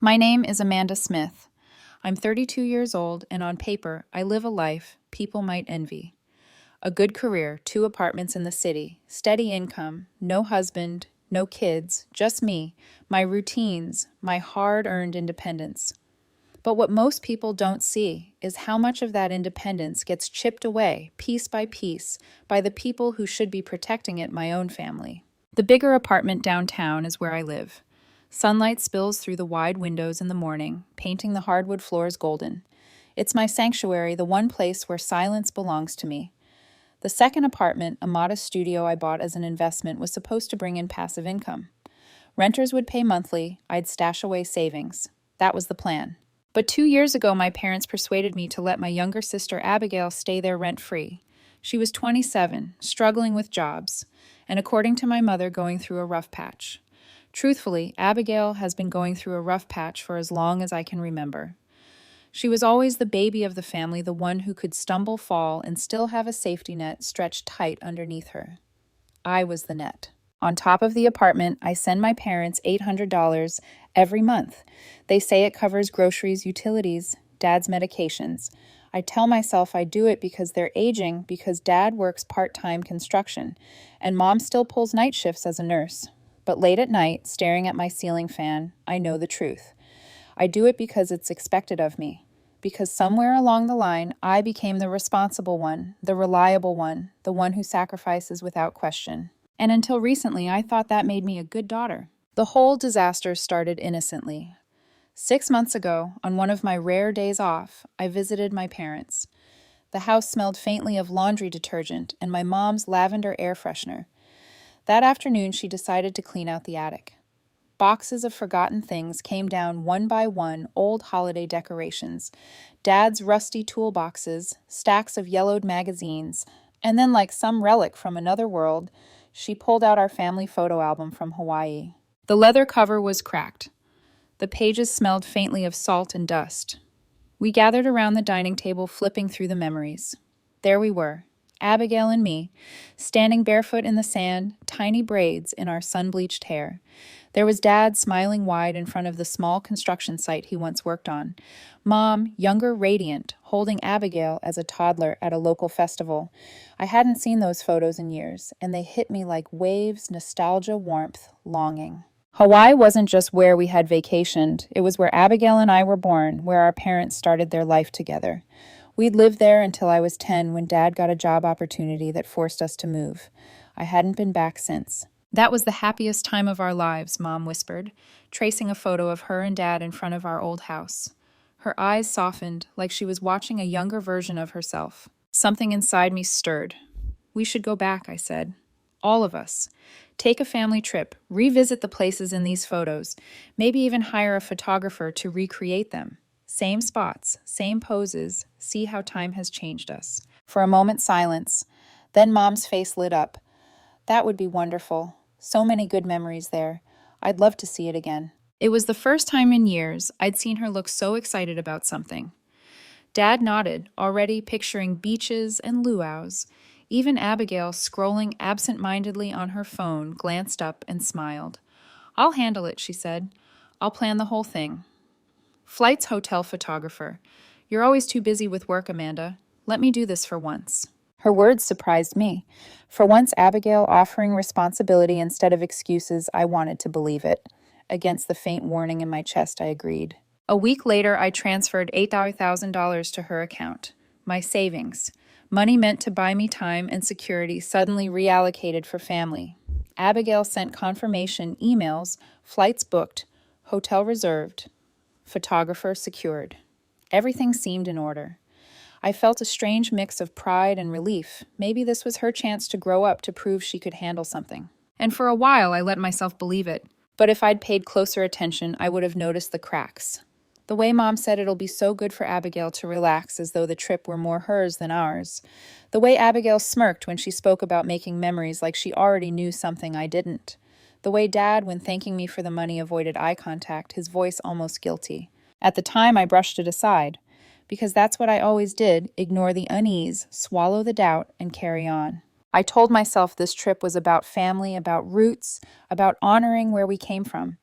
My name is Amanda Smith. I'm 32 years old, and on paper, I live a life people might envy. A good career, 2 apartments in the city, steady income, no husband, no kids, just me, my routines, my hard-earned independence. But what most people don't see is how much of that independence gets chipped away, piece by piece, by the people who should be protecting it, my own family. The bigger apartment downtown is where I live. Sunlight spills through the wide windows in the morning, painting the hardwood floors golden. It's my sanctuary, the one place where silence belongs to me. The second apartment, a modest studio I bought as an investment, was supposed to bring in passive income. Renters would pay monthly, I'd stash away savings. That was the plan. But 2 years ago, my parents persuaded me to let my younger sister Abigail stay there rent-free. She was 27, struggling with jobs, and according to my mother, going through a rough patch. Truthfully, Abigail has been going through a rough patch for as long as I can remember. She was always the baby of the family, the one who could stumble, fall, and still have a safety net stretched tight underneath her. I was the net. On top of the apartment, I send my parents $800 every month. They say it covers groceries, utilities, Dad's medications. I tell myself I do it because they're aging, because Dad works part-time construction, and Mom still pulls night shifts as a nurse. But late at night, staring at my ceiling fan, I know the truth. I do it because it's expected of me. Because somewhere along the line, I became the responsible one, the reliable one, the one who sacrifices without question. And until recently, I thought that made me a good daughter. The whole disaster started innocently. 6 months ago, on one of my rare days off, I visited my parents. The house smelled faintly of laundry detergent and my mom's lavender air freshener. That afternoon, she decided to clean out the attic. Boxes of forgotten things came down one by one, old holiday decorations, Dad's rusty toolboxes, stacks of yellowed magazines, and then, like some relic from another world, she pulled out our family photo album from Hawaii. The leather cover was cracked. The pages smelled faintly of salt and dust. We gathered around the dining table, flipping through the memories. There we were, Abigail and me, standing barefoot in the sand, tiny braids in our sun-bleached hair. There was Dad smiling wide in front of the small construction site he once worked on. Mom, younger, radiant, holding Abigail as a toddler at a local festival. I hadn't seen those photos in years, and they hit me like waves, nostalgia, warmth, longing. Hawaii wasn't just where we had vacationed. It was where Abigail and I were born, where our parents started their life together. We'd lived there until I was 10 when Dad got a job opportunity that forced us to move. I hadn't been back since. That was the happiest time of our lives, Mom whispered, tracing a photo of her and Dad in front of our old house. Her eyes softened, like she was watching a younger version of herself. Something inside me stirred. We should go back, I said. All of us. Take a family trip, revisit the places in these photos, maybe even hire a photographer to recreate them. Same spots, same poses, see how time has changed us. For a moment, silence. Then Mom's face lit up. That would be wonderful. So many good memories there. I'd love to see it again. It was the first time in years I'd seen her look so excited about something. Dad nodded, already picturing beaches and luau's. Even Abigail, scrolling absent-mindedly on her phone, glanced up and smiled. I'll handle it, she said. I'll plan the whole thing. Flight's hotel photographer. You're always too busy with work, Amanda. Let me do this for once. Her words surprised me. For once, Abigail offering responsibility instead of excuses, I wanted to believe it. Against the faint warning in my chest, I agreed. A week later, I transferred $8,000 to her account. My savings. Money meant to buy me time and security suddenly reallocated for family. Abigail sent confirmation emails, flights booked, hotel reserved, photographer secured. Everything seemed in order. I felt a strange mix of pride and relief. Maybe this was her chance to grow up to prove she could handle something. And for a while, I let myself believe it. But if I'd paid closer attention, I would have noticed the cracks. The way Mom said it'll be so good for Abigail to relax as though the trip were more hers than ours. The way Abigail smirked when she spoke about making memories like she already knew something I didn't. The way Dad, when thanking me for the money, avoided eye contact, his voice almost guilty. At the time, I brushed it aside. Because that's what I always did, ignore the unease, swallow the doubt, and carry on. I told myself this trip was about family, about roots, about honoring where we came from.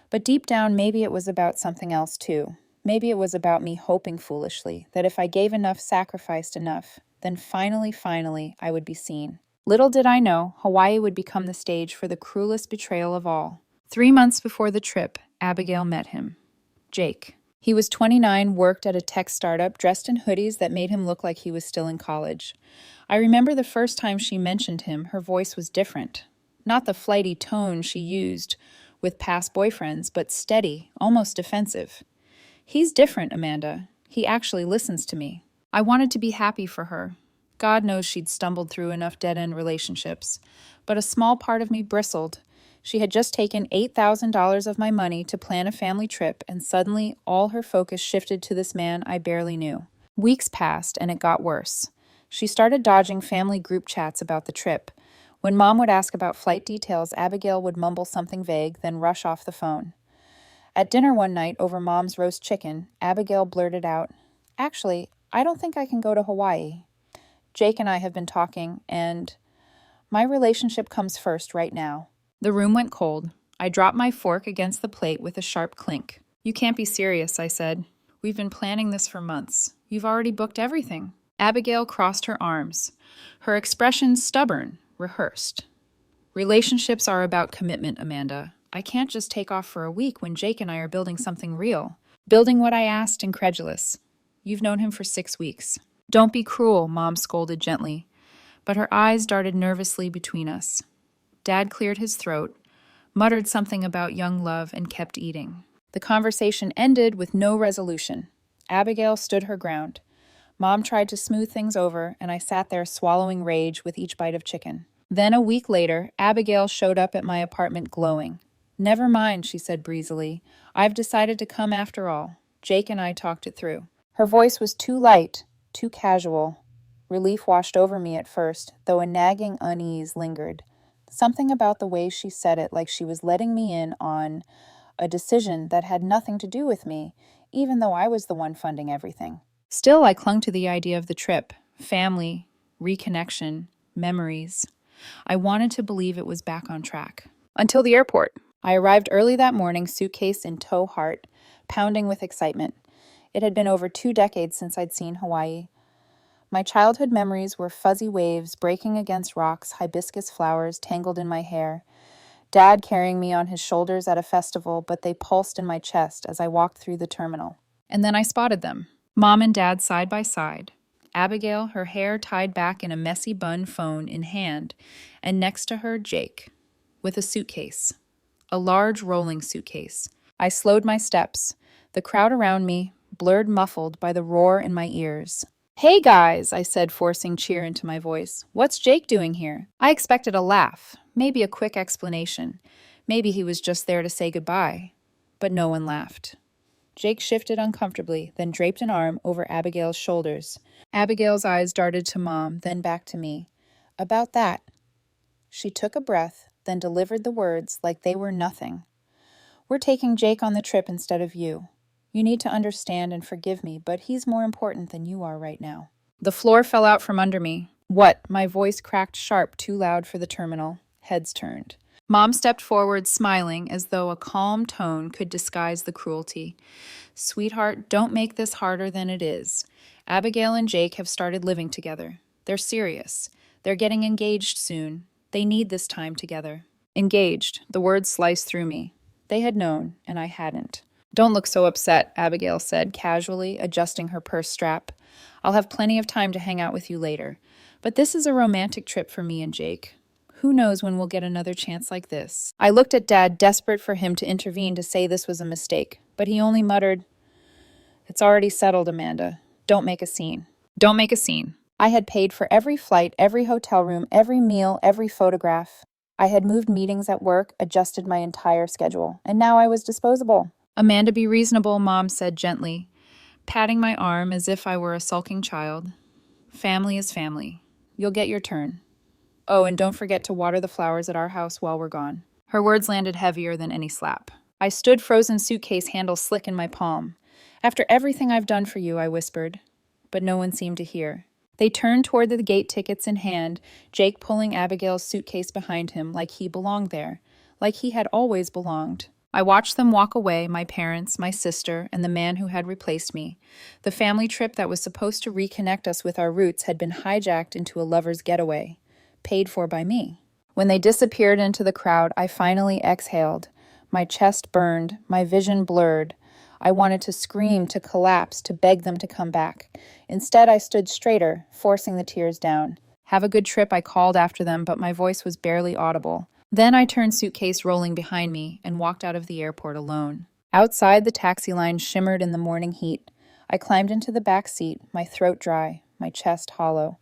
But deep down, maybe it was about something else too. Maybe it was about me hoping foolishly that if I gave enough, sacrificed enough, then finally, I would be seen. Little did I know, Hawaii would become the stage for the cruelest betrayal of all. 3 months before the trip, Abigail met him. Jake. He was 29, worked at a tech startup, dressed in hoodies that made him look like he was still in college. I remember the first time she mentioned him, her voice was different. Not the flighty tone she used with past boyfriends, but steady, almost defensive. He's different, Amanda. He actually listens to me. I wanted to be happy for her. God knows she'd stumbled through enough dead-end relationships. But a small part of me bristled. She had just taken $8,000 of my money to plan a family trip, and suddenly all her focus shifted to this man I barely knew. Weeks passed, and it got worse. She started dodging family group chats about the trip. When Mom would ask about flight details, Abigail would mumble something vague, then rush off the phone. At dinner one night over Mom's roast chicken, Abigail blurted out, "Actually, I don't think I can go to Hawaii. Jake and I have been talking, and my relationship comes first right now." The room went cold. I dropped my fork against the plate with a sharp clink. "You can't be serious," I said. "We've been planning this for months. You've already booked everything." Abigail crossed her arms. Her expression stubborn, rehearsed. "Relationships are about commitment, Amanda. I can't just take off for a week when Jake and I are building something real. Building what I asked, incredulous. You've known him for 6 weeks." "Don't be cruel," Mom scolded gently, but her eyes darted nervously between us. Dad cleared his throat, muttered something about young love, and kept eating. The conversation ended with no resolution. Abigail stood her ground. Mom tried to smooth things over, and I sat there swallowing rage with each bite of chicken. Then a week later, Abigail showed up at my apartment glowing. "Never mind," she said breezily. "I've decided to come after all. Jake and I talked it through." Her voice was too light, too casual. Relief washed over me at first, though a nagging unease lingered. Something about the way she said it, like she was letting me in on a decision that had nothing to do with me, even though I was the one funding everything. Still, I clung to the idea of the trip, family, reconnection, memories. I wanted to believe it was back on track. Until the airport. I arrived early that morning, suitcase in tow, heart pounding with excitement. It had been over 2 decades since I'd seen Hawaii. My childhood memories were fuzzy waves breaking against rocks, hibiscus flowers tangled in my hair, Dad carrying me on his shoulders at a festival, but they pulsed in my chest as I walked through the terminal. And then I spotted them. Mom and Dad side by side. Abigail, her hair tied back in a messy bun, phone in hand, and next to her, Jake, with a suitcase. A large rolling suitcase. I slowed my steps. The crowd around me, blurred, muffled by the roar in my ears. "Hey guys," I said, forcing cheer into my voice. "What's Jake doing here?" I expected a laugh, maybe a quick explanation. Maybe he was just there to say goodbye. But no one laughed. Jake shifted uncomfortably, then draped an arm over Abigail's shoulders. Abigail's eyes darted to Mom, then back to me. "About that." She took a breath, then delivered the words like they were nothing. "We're taking Jake on the trip instead of you. You need to understand and forgive me, but he's more important than you are right now." The floor fell out from under me. "What?" My voice cracked sharp, too loud for the terminal. Heads turned. Mom stepped forward, smiling, as though a calm tone could disguise the cruelty. "Sweetheart, don't make this harder than it is. Abigail and Jake have started living together. They're serious. They're getting engaged soon. They need this time together." Engaged. The words sliced through me. They had known, and I hadn't. "Don't look so upset," Abigail said, casually, adjusting her purse strap. "I'll have plenty of time to hang out with you later. But this is a romantic trip for me and Jake. Who knows when we'll get another chance like this?" I looked at Dad, desperate for him to intervene to say this was a mistake, but he only muttered, "It's already settled, Amanda. Don't make a scene." Don't make a scene. I had paid for every flight, every hotel room, every meal, every photograph. I had moved meetings at work, adjusted my entire schedule, and now I was disposable. "Amanda, be reasonable," Mom said gently, patting my arm as if I were a sulking child. "Family is family. You'll get your turn. Oh, and don't forget to water the flowers at our house while we're gone." Her words landed heavier than any slap. I stood, frozen suitcase handle slick in my palm. "After everything I've done for you," I whispered. But no one seemed to hear. They turned toward the gate, tickets in hand, Jake pulling Abigail's suitcase behind him like he belonged there, like he had always belonged. I watched them walk away, my parents, my sister, and the man who had replaced me. The family trip that was supposed to reconnect us with our roots had been hijacked into a lover's getaway, paid for by me. When they disappeared into the crowd, I finally exhaled. My chest burned, my vision blurred. I wanted to scream, to collapse, to beg them to come back. Instead, I stood straighter, forcing the tears down. "Have a good trip," I called after them, but my voice was barely audible. Then I turned suitcase rolling behind me and walked out of the airport alone. Outside, the taxi line shimmered in the morning heat. I climbed into the back seat, my throat dry, my chest hollow.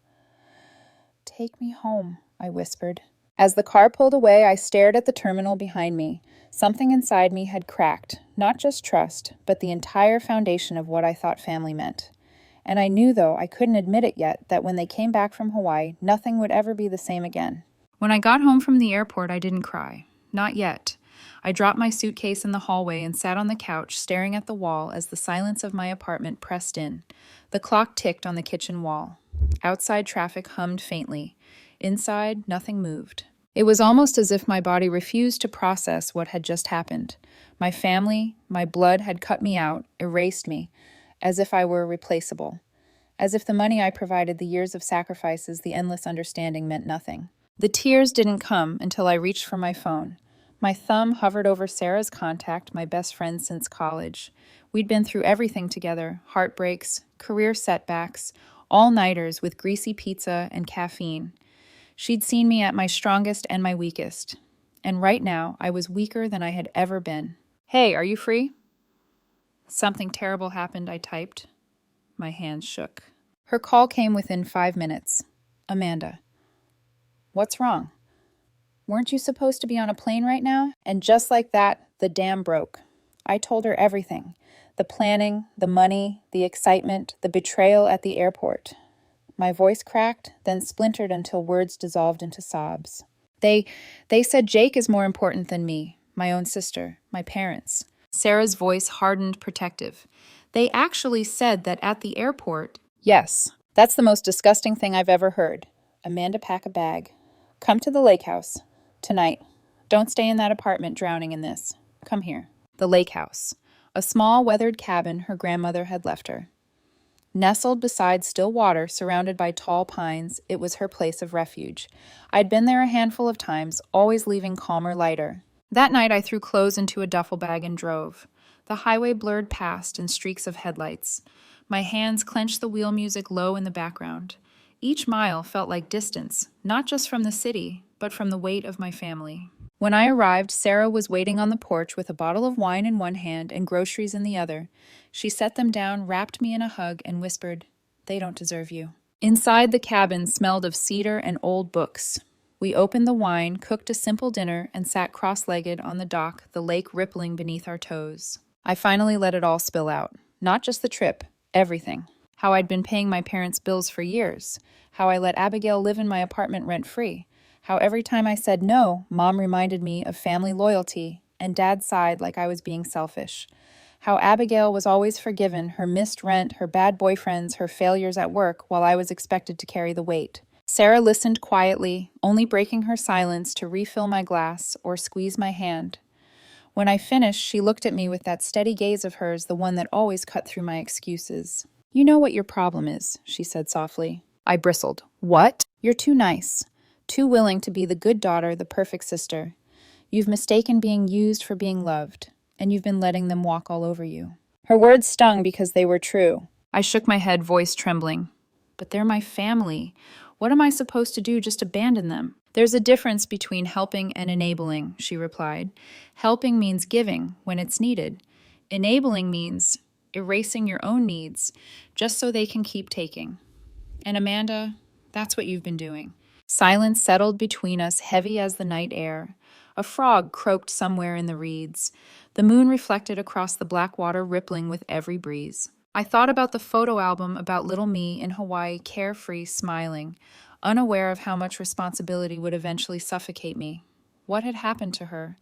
"Take me home," I whispered. As the car pulled away, I stared at the terminal behind me. Something inside me had cracked, not just trust, but the entire foundation of what I thought family meant. And I knew, though I couldn't admit it yet, that when they came back from Hawaii, nothing would ever be the same again. When I got home from the airport, I didn't cry. Not yet. I dropped my suitcase in the hallway and sat on the couch, staring at the wall as the silence of my apartment pressed in. The clock ticked on the kitchen wall. Outside traffic hummed faintly. Inside, nothing moved. It was almost as if my body refused to process what had just happened. My family, my blood had cut me out, erased me, as if I were replaceable. As if the money I provided, the years of sacrifices, the endless understanding meant nothing. The tears didn't come until I reached for my phone. My thumb hovered over Sarah's contact, my best friend since college. We'd been through everything together, heartbreaks, career setbacks, all-nighters with greasy pizza and caffeine. She'd seen me at my strongest and my weakest. And right now, I was weaker than I had ever been. "Hey, are you free?" "Something terrible happened," I typed. My hands shook. Her call came within 5 minutes. "Amanda." "What's wrong?" "Weren't you supposed to be on a plane right now?" And just like that, the dam broke. I told her everything. The planning, the money, the excitement, the betrayal at the airport. My voice cracked, then splintered until words dissolved into sobs. They said Jake is more important than me, my own sister, my parents." Sarah's voice hardened, protective. "They actually said that at the airport." "Yes, that's the most disgusting thing I've ever heard. Amanda, pack a bag. Come to the lake house. Tonight. Don't stay in that apartment drowning in this. Come here." The lake house. A small, weathered cabin her grandmother had left her. Nestled beside still water, surrounded by tall pines, it was her place of refuge. I'd been there a handful of times, always leaving calmer, lighter. That night I threw clothes into a duffel bag and drove. The highway blurred past in streaks of headlights. My hands clenched the wheel music low in the background. Each mile felt like distance, not just from the city, but from the weight of my family. When I arrived, Sarah was waiting on the porch with a bottle of wine in one hand and groceries in the other. She set them down, wrapped me in a hug, and whispered, "They don't deserve you." Inside, the cabin smelled of cedar and old books. We opened the wine, cooked a simple dinner, and sat cross-legged on the dock, the lake rippling beneath our toes. I finally let it all spill out. Not just the trip, everything. How I'd been paying my parents' bills for years. How I let Abigail live in my apartment rent-free. How every time I said no, Mom reminded me of family loyalty, and Dad sighed like I was being selfish. How Abigail was always forgiven, her missed rent, her bad boyfriends, her failures at work, while I was expected to carry the weight. Sarah listened quietly, only breaking her silence to refill my glass or squeeze my hand. When I finished, she looked at me with that steady gaze of hers, the one that always cut through my excuses. "You know what your problem is," she said softly. I bristled. "What?" "You're too nice. Too willing to be the good daughter, the perfect sister. You've mistaken being used for being loved, and you've been letting them walk all over you." Her words stung because they were true. I shook my head, voice trembling. "But they're my family. What am I supposed to do, just abandon them?" "There's a difference between helping and enabling," she replied. "Helping means giving when it's needed. Enabling means erasing your own needs just so they can keep taking. And Amanda, that's what you've been doing." Silence settled between us, heavy as the night air. A frog croaked somewhere in the reeds. The moon reflected across the black water, rippling with every breeze. I thought about the photo album about little me in Hawaii, carefree, smiling, unaware of how much responsibility would eventually suffocate me. What had happened to her?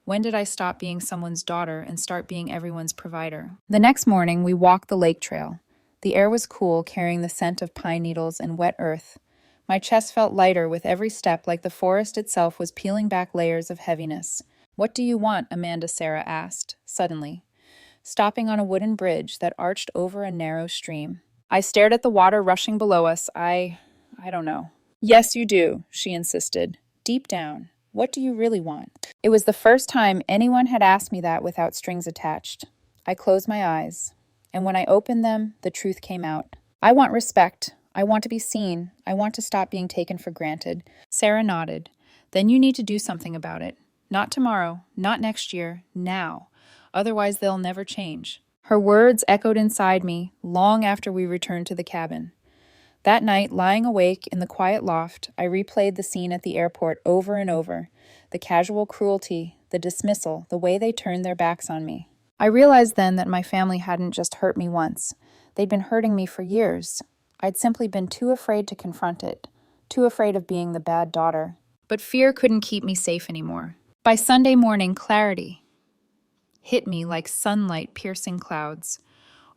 When did I stop being someone's daughter and start being everyone's provider? The next morning, we walked the lake trail. The air was cool, carrying the scent of pine needles and wet earth. My chest felt lighter with every step, like the forest itself was peeling back layers of heaviness. "What do you want?" Amanda Sarah asked, suddenly, stopping on a wooden bridge that arched over a narrow stream. I stared at the water rushing below us. I don't know. "Yes, you do," she insisted. "Deep down, what do you really want?" It was the first time anyone had asked me that without strings attached. I closed my eyes, and when I opened them, the truth came out. I want respect. I want to be seen. I want to stop being taken for granted. Sarah nodded. "Then you need to do something about it. Not tomorrow, not next year, now. Otherwise, they'll never change." Her words echoed inside me long after we returned to the cabin. That night, lying awake in the quiet loft, I replayed the scene at the airport over and over. The casual cruelty, the dismissal, the way they turned their backs on me. I realized then that my family hadn't just hurt me once. They'd been hurting me for years. I'd simply been too afraid to confront it, too afraid of being the bad daughter. But fear couldn't keep me safe anymore. By Sunday morning, clarity hit me like sunlight piercing clouds.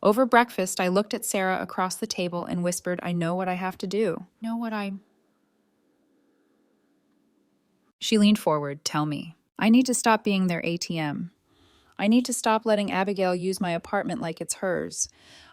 Over breakfast, I looked at Sarah across the table and whispered, "I know what I have to do. Know what I..." She leaned forward. "Tell me." "I need to stop being their ATM. I need to stop letting Abigail use my apartment like it's hers.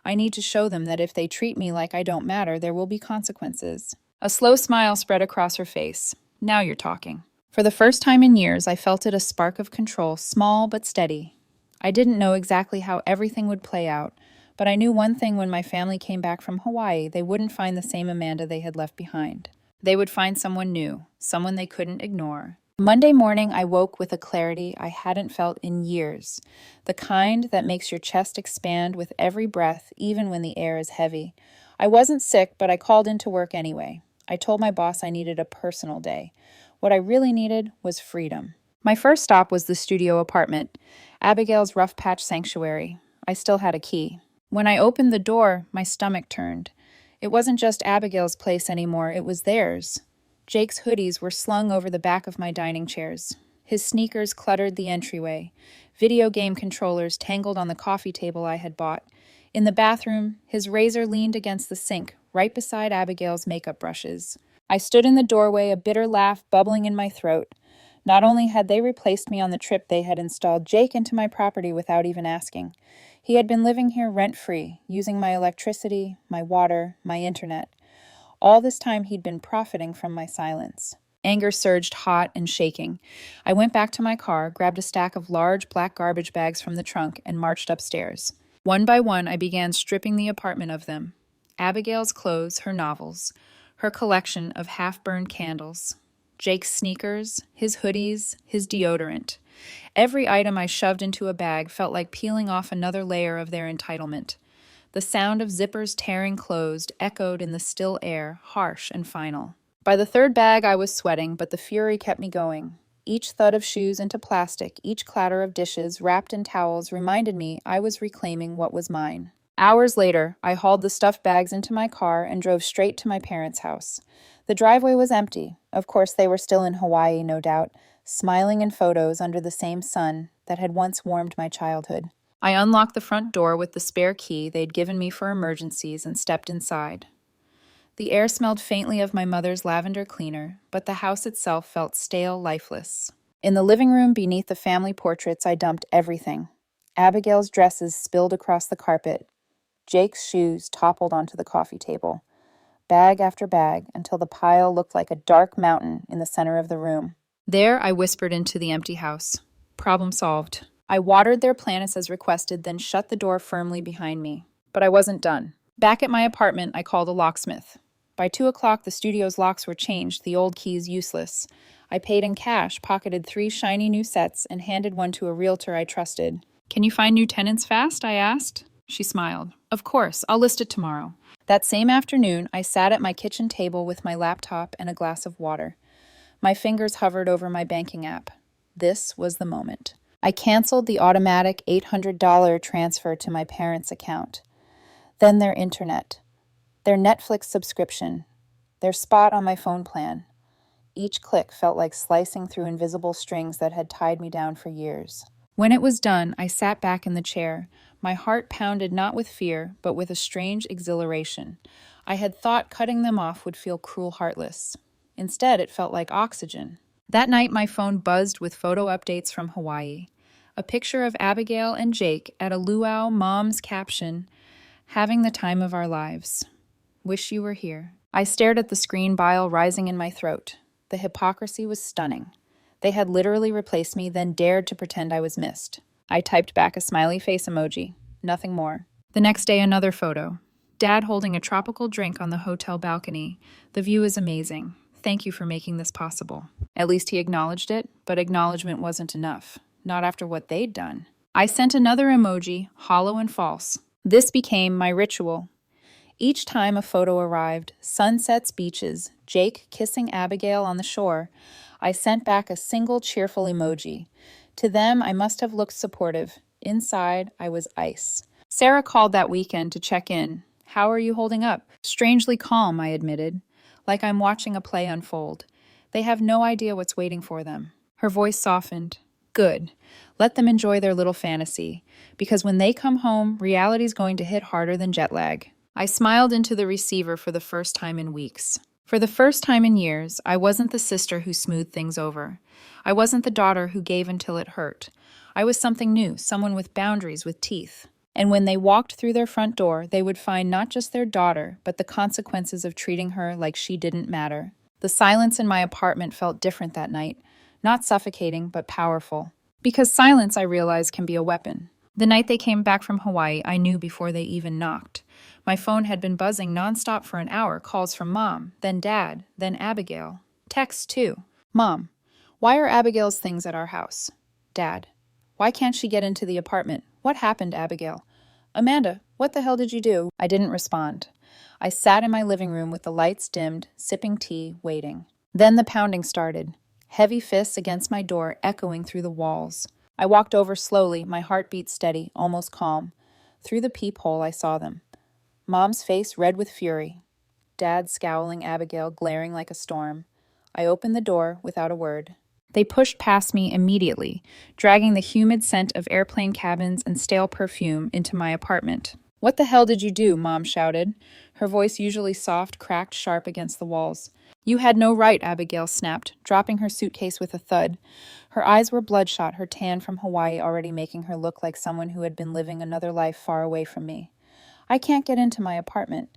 I need to show them that if they treat me like I don't matter, there will be consequences." A slow smile spread across her face. "Now you're talking." For the first time in years, I felt it, a spark of control, small but steady. I didn't know exactly how everything would play out, but I knew one thing: when my family came back from Hawaii, they wouldn't find the same Amanda they had left behind. They would find someone new, someone they couldn't ignore. Monday morning, I woke with a clarity I hadn't felt in years, the kind that makes your chest expand with every breath, even when the air is heavy. I wasn't sick, but I called into work anyway. I told my boss I needed a personal day. What I really needed was freedom. My first stop was the studio apartment, Abigail's rough patch sanctuary. I still had a key. When I opened the door, my stomach turned. It wasn't just Abigail's place anymore, it was theirs. Jake's hoodies were slung over the back of my dining chairs. His sneakers cluttered the entryway. Video game controllers tangled on the coffee table I had bought. In the bathroom, his razor leaned against the sink, right beside Abigail's makeup brushes. I stood in the doorway, a bitter laugh bubbling in my throat. Not only had they replaced me on the trip, they had installed Jake into my property without even asking. He had been living here rent-free, using my electricity, my water, my internet. All this time he'd been profiting from my silence. Anger surged hot and shaking. I went back to my car, grabbed a stack of large black garbage bags from the trunk, and marched upstairs. One by one, I began stripping the apartment of them. Abigail's clothes, her novels, her collection of half-burned candles, Jake's sneakers, his hoodies, his deodorant. Every item I shoved into a bag felt like peeling off another layer of their entitlement. The sound of zippers tearing closed echoed in the still air, harsh and final. By the third bag, I was sweating, but the fury kept me going. Each thud of shoes into plastic, each clatter of dishes wrapped in towels reminded me I was reclaiming what was mine. Hours later, I hauled the stuffed bags into my car and drove straight to my parents' house. The driveway was empty. Of course, they were still in Hawaii, no doubt, smiling in photos under the same sun that had once warmed my childhood. I unlocked the front door with the spare key they'd given me for emergencies and stepped inside. The air smelled faintly of my mother's lavender cleaner, but the house itself felt stale, lifeless. In the living room beneath the family portraits, I dumped everything. Abigail's dresses spilled across the carpet. Jake's shoes toppled onto the coffee table. Bag after bag, until the pile looked like a dark mountain in the center of the room. There, I whispered into the empty house. Problem solved. I watered their plants as requested, then shut the door firmly behind me. But I wasn't done. Back at my apartment, I called a locksmith. By 2 o'clock, the studio's locks were changed, the old keys useless. I paid in cash, pocketed 3 shiny new sets, and handed one to a realtor I trusted. "Can you find new tenants fast?" I asked. She smiled. "Of course, I'll list it tomorrow." That same afternoon, I sat at my kitchen table with my laptop and a glass of water. My fingers hovered over my banking app. This was the moment. I canceled the automatic $800 transfer to my parents' account. Then their internet, their Netflix subscription, their spot on my phone plan. Each click felt like slicing through invisible strings that had tied me down for years. When it was done, I sat back in the chair. My heart pounded not with fear, but with a strange exhilaration. I had thought cutting them off would feel cruel, heartless. Instead, it felt like oxygen. That night, my phone buzzed with photo updates from Hawaii. A picture of Abigail and Jake at a luau, mom's caption, "Having the time of our lives. Wish you were here." I stared at the screen, bile rising in my throat. The hypocrisy was stunning. They had literally replaced me, then dared to pretend I was missed. I typed back a smiley face emoji. Nothing more. The next day, another photo. Dad holding a tropical drink on the hotel balcony. "The view is amazing. Thank you for making this possible." At least he acknowledged it, but acknowledgement wasn't enough. Not after what they'd done. I sent another emoji, hollow and false. This became my ritual. Each time a photo arrived, sunsets, beaches, Jake kissing Abigail on the shore, I sent back a single cheerful emoji. To them, I must have looked supportive. Inside, I was ice. Sarah called that weekend to check in. "How are you holding up?" "Strangely calm," I admitted. Like I'm watching a play unfold. They have no idea what's waiting for them. Her voice softened. "Good. Let them enjoy their little fantasy. Because when they come home, reality's going to hit harder than jet lag." I smiled into the receiver for the first time in weeks. For the first time in years, I wasn't the sister who smoothed things over. I wasn't the daughter who gave until it hurt. I was something new, someone with boundaries, with teeth. And when they walked through their front door, they would find not just their daughter, but the consequences of treating her like she didn't matter. The silence in my apartment felt different that night. Not suffocating, but powerful. Because silence, I realized, can be a weapon. The night they came back from Hawaii, I knew before they even knocked. My phone had been buzzing nonstop for an hour, calls from Mom, then Dad, then Abigail. Texts, too. "Mom, why are Abigail's things at our house?" "Dad, why can't she get into the apartment? What happened, Abigail?" "Amanda, what the hell did you do?" I didn't respond. I sat in my living room with the lights dimmed, sipping tea, waiting. Then the pounding started. Heavy fists against my door, echoing through the walls. I walked over slowly, my heartbeat steady, almost calm. Through the peephole, I saw them. Mom's face red with fury. Dad scowling, Abigail glaring like a storm. I opened the door without a word. They pushed past me immediately, dragging the humid scent of airplane cabins and stale perfume into my apartment. "What the hell did you do?" Mom shouted. Her voice, usually soft, cracked sharp against the walls. "You had no right," Abigail snapped, dropping her suitcase with a thud. Her eyes were bloodshot, her tan from Hawaii already making her look like someone who had been living another life far away from me. "I can't get into my apartment.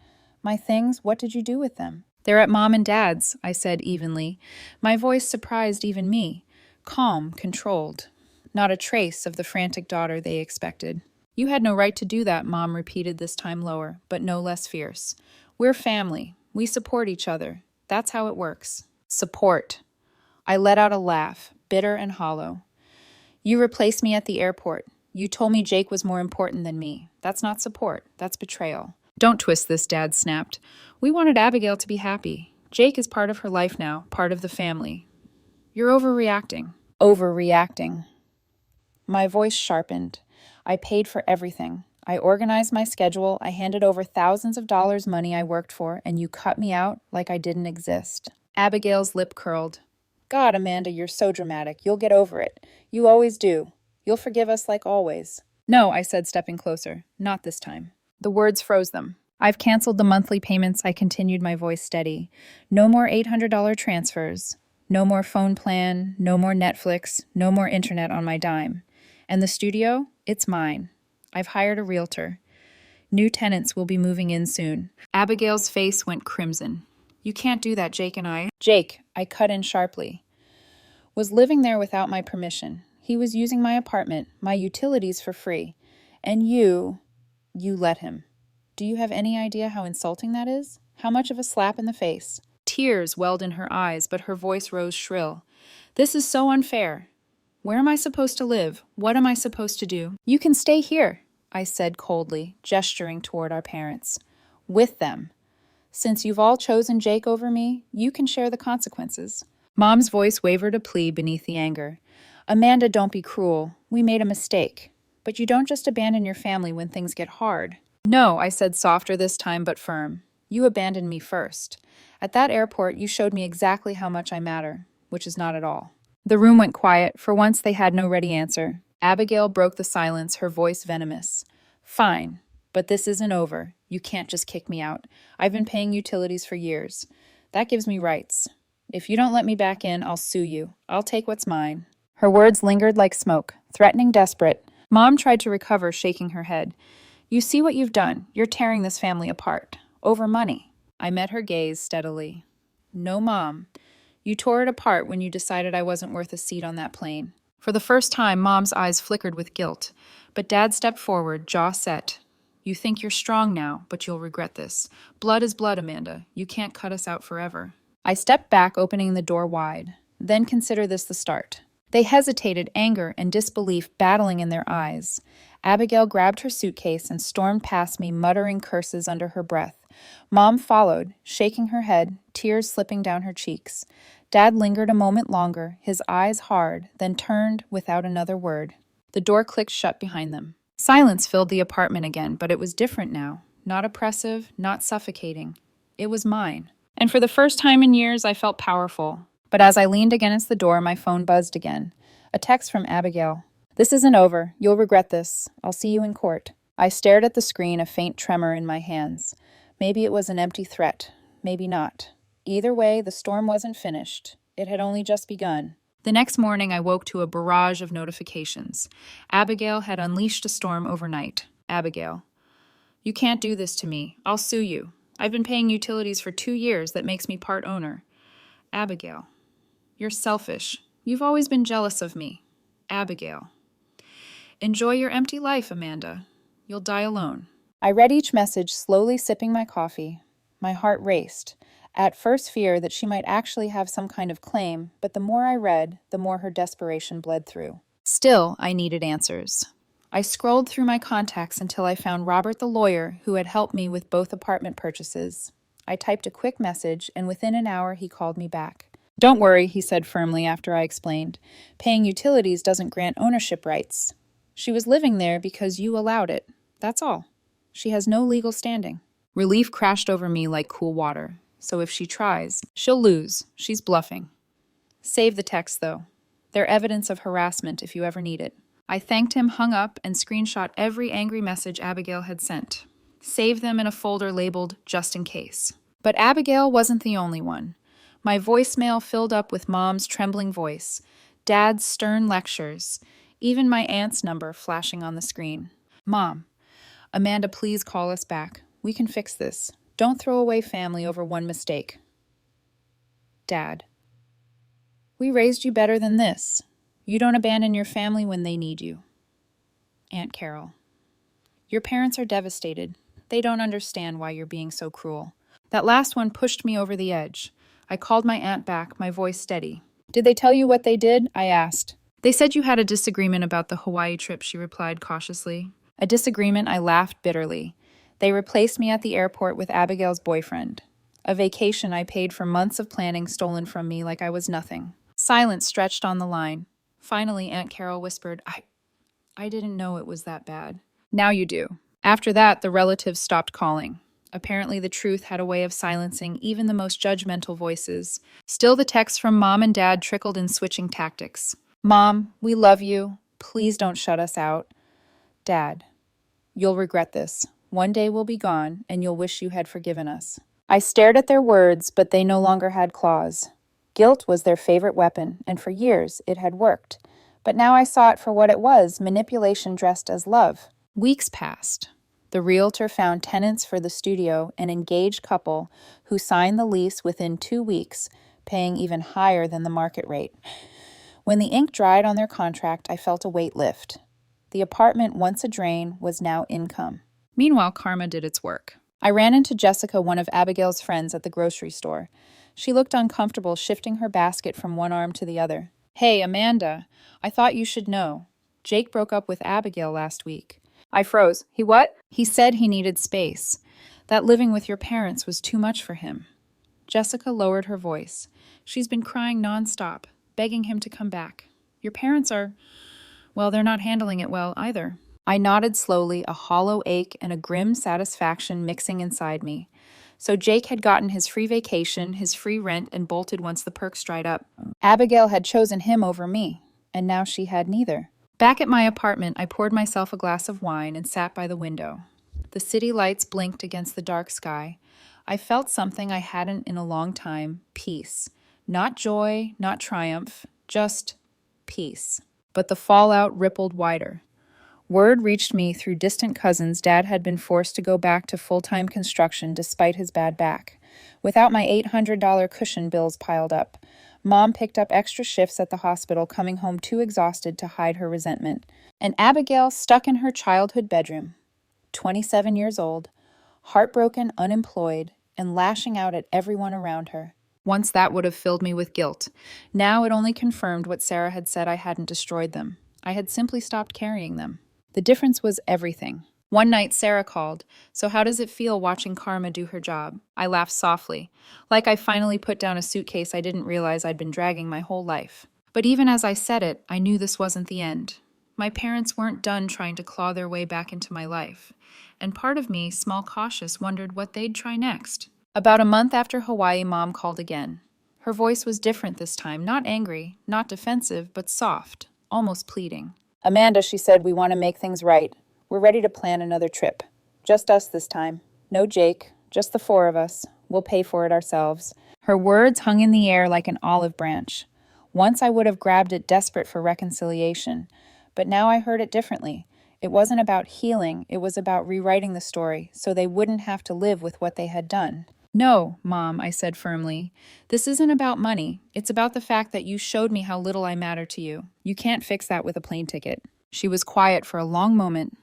My things, what did you do with them?" "They're at Mom and Dad's," I said evenly. My voice surprised even me. Calm, controlled. Not a trace of the frantic daughter they expected. "You had no right to do that," Mom repeated, this time lower, but no less fierce. "We're family. We support each other. That's how it works." Support. I let out a laugh, bitter and hollow. "You replaced me at the airport. You told me Jake was more important than me. That's not support. That's betrayal." "Don't twist this," Dad snapped. "We wanted Abigail to be happy. Jake is part of her life now, part of the family. You're overreacting." Overreacting. My voice sharpened. I paid for everything. I organized my schedule. I handed over thousands of dollars money I worked for, and you cut me out like I didn't exist. Abigail's lip curled. "God, Amanda, you're so dramatic. You'll get over it. You always do. You'll forgive us like always." "No," I said, stepping closer. "Not this time." The words froze them. "I've canceled the monthly payments," I continued, my voice steady. "No more $800 transfers. No more phone plan. No more Netflix. No more internet on my dime. And the studio? It's mine. I've hired a realtor. New tenants will be moving in soon." Abigail's face went crimson. "You can't do that, Jake and I." Jake, I cut in sharply, was living there without my permission. He was using my apartment, my utilities for free. And you let him. Do you have any idea how insulting that is? How much of a slap in the face? Tears welled in her eyes, but her voice rose shrill. "This is so unfair. Where am I supposed to live? What am I supposed to do?" "You can stay here," I said coldly, gesturing toward our parents. "With them. Since you've all chosen Jake over me, you can share the consequences." Mom's voice wavered a plea beneath the anger. "Amanda, don't be cruel. We made a mistake. But you don't just abandon your family when things get hard." "No," I said, softer this time but firm. "You abandoned me first. At that airport, you showed me exactly how much I matter, which is not at all." The room went quiet. For once, they had no ready answer. Abigail broke the silence, her voice venomous. "Fine, but this isn't over. You can't just kick me out. I've been paying utilities for years. That gives me rights." If you don't let me back in, I'll sue you. I'll take what's mine." Her words lingered like smoke, threatening, desperate. Mom tried to recover, shaking her head. "You see what you've done. You're tearing this family apart. Over money." I met her gaze steadily. "No, Mom. You tore it apart when you decided I wasn't worth a seat on that plane." For the first time, Mom's eyes flickered with guilt. But Dad stepped forward, jaw set. "You think you're strong now, but you'll regret this. Blood is blood, Amanda. You can't cut us out forever." I stepped back, opening the door wide. "Then consider this the start." They hesitated, anger and disbelief battling in their eyes. Abigail grabbed her suitcase and stormed past me, muttering curses under her breath. Mom followed, shaking her head, tears slipping down her cheeks. Dad lingered a moment longer, his eyes hard, then turned without another word. The door clicked shut behind them. Silence filled the apartment again, but it was different now. Not oppressive, not suffocating. It was mine. And for the first time in years, I felt powerful. But as I leaned against the door, my phone buzzed again. A text from Abigail. "This isn't over. You'll regret this. I'll see you in court." I stared at the screen, a faint tremor in my hands. Maybe it was an empty threat. Maybe not. Either way, the storm wasn't finished. It had only just begun. The next morning, I woke to a barrage of notifications. Abigail had unleashed a storm overnight. Abigail. "You can't do this to me. I'll sue you. I've been paying utilities for 2 years. That makes me part owner." Abigail. "You're selfish. You've always been jealous of me." Abigail. "Enjoy your empty life, Amanda. You'll die alone." I read each message, slowly sipping my coffee. My heart raced. At first fear that she might actually have some kind of claim, but the more I read, the more her desperation bled through. Still, I needed answers. I scrolled through my contacts until I found Robert the lawyer who had helped me with both apartment purchases. I typed a quick message, and within an hour he called me back. "Don't worry," he said firmly after I explained. "Paying utilities doesn't grant ownership rights. She was living there because you allowed it. That's all. She has no legal standing." Relief crashed over me like cool water. So if she tries, she'll lose. She's bluffing. Save the texts, though. They're evidence of harassment if you ever need it. I thanked him, hung up, and screenshot every angry message Abigail had sent. Save them in a folder labeled "just in case." But Abigail wasn't the only one. My voicemail filled up with Mom's trembling voice, Dad's stern lectures, even my aunt's number flashing on the screen. "Mom, Amanda, please call us back. We can fix this. Don't throw away family over one mistake." Dad. "We raised you better than this. You don't abandon your family when they need you." Aunt Carol. "Your parents are devastated. They don't understand why you're being so cruel." That last one pushed me over the edge. I called my aunt back, my voice steady. "Did they tell you what they did?" I asked. "They said you had a disagreement about the Hawaii trip," she replied cautiously. A disagreement? I laughed bitterly. They replaced me at the airport with Abigail's boyfriend. A vacation I paid for months of planning stolen from me like I was nothing. Silence stretched on the line. Finally, Aunt Carol whispered, I didn't know it was that bad." "Now you do." After that, the relatives stopped calling. Apparently, the truth had a way of silencing even the most judgmental voices. Still, the texts from Mom and Dad trickled in switching tactics. "Mom, we love you. Please don't shut us out." Dad, "You'll regret this. One day we'll be gone, and you'll wish you had forgiven us." I stared at their words, but they no longer had claws. Guilt was their favorite weapon, and for years it had worked. But now I saw it for what it was, manipulation dressed as love. Weeks passed. The realtor found tenants for the studio, an engaged couple who signed the lease within 2 weeks, paying even higher than the market rate. When the ink dried on their contract, I felt a weight lift. The apartment, once a drain, was now income. Meanwhile, karma did its work. I ran into Jessica, one of Abigail's friends, at the grocery store. She looked uncomfortable, shifting her basket from one arm to the other. "Hey, Amanda, I thought you should know. Jake broke up with Abigail last week." I froze. "He what?" "He said he needed space. That living with your parents was too much for him." Jessica lowered her voice. "She's been crying nonstop, begging him to come back. Your parents are, well, they're not handling it well either." I nodded slowly, a hollow ache and a grim satisfaction mixing inside me. So Jake had gotten his free vacation, his free rent, and bolted once the perks dried up. Abigail had chosen him over me, and now she had neither. Back at my apartment, I poured myself a glass of wine and sat by the window. The city lights blinked against the dark sky. I felt something I hadn't in a long time, peace. Not joy, not triumph, just peace. But the fallout rippled wider. Word reached me through distant cousins Dad had been forced to go back to full-time construction despite his bad back. Without my $800 cushion bills piled up, Mom picked up extra shifts at the hospital, coming home too exhausted to hide her resentment. And Abigail stuck in her childhood bedroom, 27 years old, heartbroken, unemployed, and lashing out at everyone around her. Once that would have filled me with guilt. Now it only confirmed what Sarah had said. I hadn't destroyed them. I had simply stopped carrying them. The difference was everything. One night, Sarah called. "So how does it feel watching Karma do her job?" I laughed softly, like I finally put down a suitcase I didn't realize I'd been dragging my whole life. But even as I said it, I knew this wasn't the end. My parents weren't done trying to claw their way back into my life. And part of me, small cautious, wondered what they'd try next. About a month after Hawaii, Mom called again. Her voice was different this time, not angry, not defensive, but soft, almost pleading. "Amanda," she said, "we want to make things right. We're ready to plan another trip. Just us this time. No Jake, just the four of us. We'll pay for it ourselves." Her words hung in the air like an olive branch. Once I would have grabbed it, desperate for reconciliation. But now I heard it differently. It wasn't about healing, it was about rewriting the story so they wouldn't have to live with what they had done. "No, Mom," I said firmly. "This isn't about money. It's about the fact that you showed me how little I matter to you. You can't fix that with a plane ticket." She was quiet for a long moment.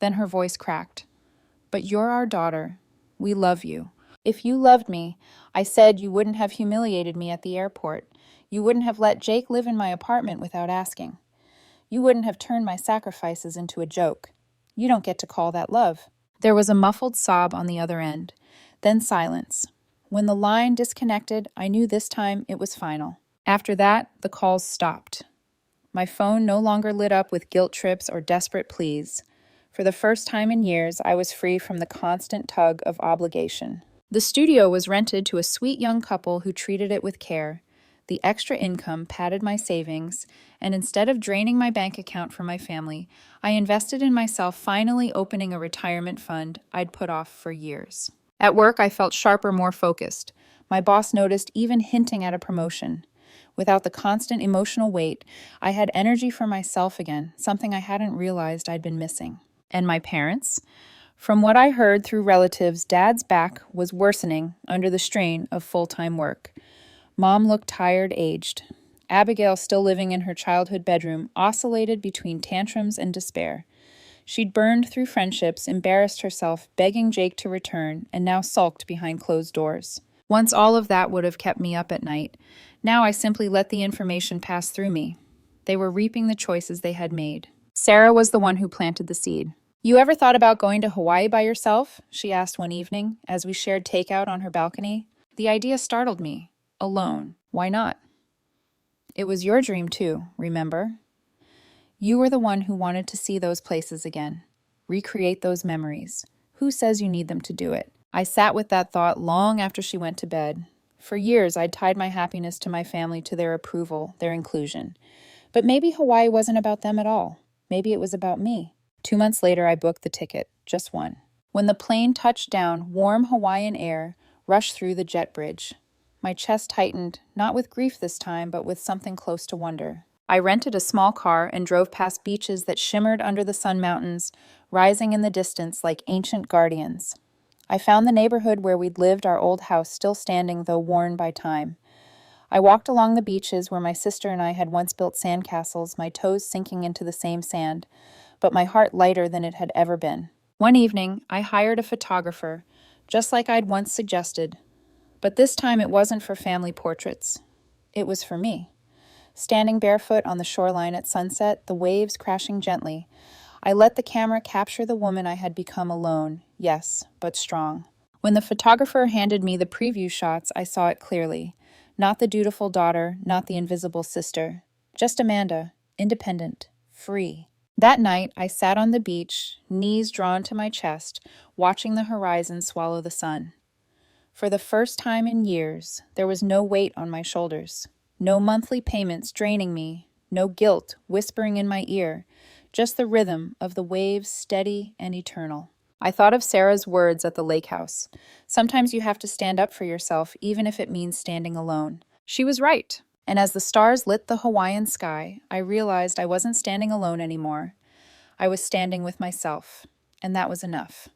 Then her voice cracked. "But you're our daughter. We love you. If you loved me, I said you wouldn't have humiliated me at the airport. You wouldn't have let Jake live in my apartment without asking. You wouldn't have turned my sacrifices into a joke. You don't get to call that love." There was a muffled sob on the other end, then silence. When the line disconnected, I knew this time it was final. After that, the calls stopped. My phone no longer lit up with guilt trips or desperate pleas. For the first time in years, I was free from the constant tug of obligation. The studio was rented to a sweet young couple who treated it with care. The extra income padded my savings, and instead of draining my bank account for my family, I invested in myself, finally opening a retirement fund I'd put off for years. At work, I felt sharper, more focused. My boss noticed, even hinting at a promotion. Without the constant emotional weight, I had energy for myself again, something I hadn't realized I'd been missing. And my parents? From what I heard through relatives, Dad's back was worsening under the strain of full-time work. Mom looked tired, aged. Abigail, still living in her childhood bedroom, oscillated between tantrums and despair. She'd burned through friendships, embarrassed herself, begging Jake to return, and now sulked behind closed doors. Once all of that would have kept me up at night. Now I simply let the information pass through me. They were reaping the choices they had made. Sarah was the one who planted the seed. "You ever thought about going to Hawaii by yourself?" she asked one evening, as we shared takeout on her balcony. The idea startled me. Alone. Why not? It was your dream too, remember? You were the one who wanted to see those places again. Recreate those memories. Who says you need them to do it? I sat with that thought long after she went to bed. For years, I'd tied my happiness to my family, to their approval, their inclusion. But maybe Hawaii wasn't about them at all. Maybe it was about me. 2 months later, I booked the ticket, just one. When the plane touched down, warm Hawaiian air rushed through the jet bridge. My chest tightened, not with grief this time, but with something close to wonder. I rented a small car and drove past beaches that shimmered under the sun mountains, rising in the distance like ancient guardians. I found the neighborhood where we'd lived, our old house still standing, though worn by time. I walked along the beaches where my sister and I had once built sandcastles, my toes sinking into the same sand, but my heart lighter than it had ever been. One evening, I hired a photographer, just like I'd once suggested. But this time it wasn't for family portraits. It was for me. Standing barefoot on the shoreline at sunset, the waves crashing gently, I let the camera capture the woman I had become, alone, yes, but strong. When the photographer handed me the preview shots, I saw it clearly. Not the dutiful daughter, not the invisible sister. Just Amanda, independent, free. That night, I sat on the beach, knees drawn to my chest, watching the horizon swallow the sun. For the first time in years, there was no weight on my shoulders, no monthly payments draining me, no guilt whispering in my ear, just the rhythm of the waves, steady and eternal. I thought of Sarah's words at the lake house. Sometimes you have to stand up for yourself, even if it means standing alone. She was right. And as the stars lit the Hawaiian sky, I realized I wasn't standing alone anymore. I was standing with myself, and that was enough.